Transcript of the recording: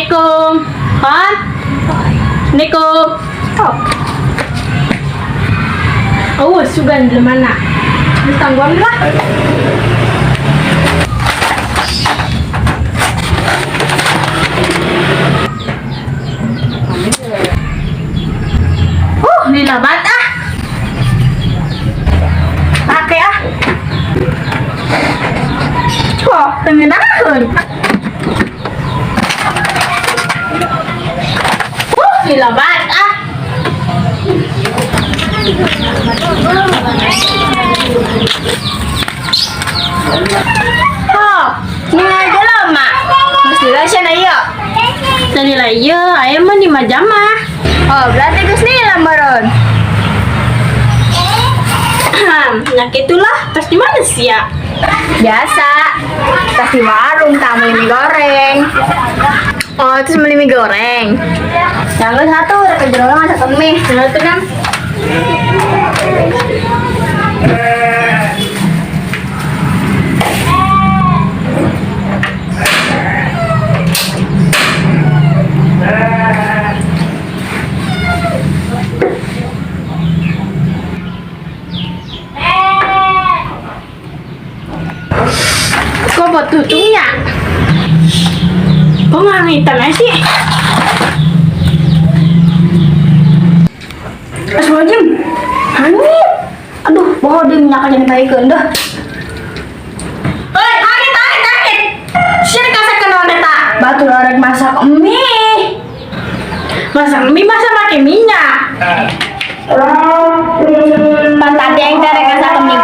Assalamualaikum. Hon? Assalamualaikum. Oh, sugan di mana? Di tangguan lah. Nilabat ah. Pakai ah. Kok tengenahun. Nilabat ah. Oh, ni aja lah mak. Mesti lah siya na iyo. Tadi lah iyo, ayam mah di majama. Oh, berarti Gus Nila baron. Nah itulah, terus di mana sih ya? Biasa, tas di warung, tamu mie goreng. Oh, terus beli mie goreng. Jangan satu, udah kejerolan ada mie. Nah, itu kan. Kok buat tutungnya? Kok nggak ngitan aja sih? Astagfirullahaladzim. Hanit. Aduh, bohong dia minyak aja nih dah. Hei, Hanit. Sini kasih ke noneta. Batu lorek masak mie. Masak mie masa pakai minyak. Pas tadi yang cara masak mie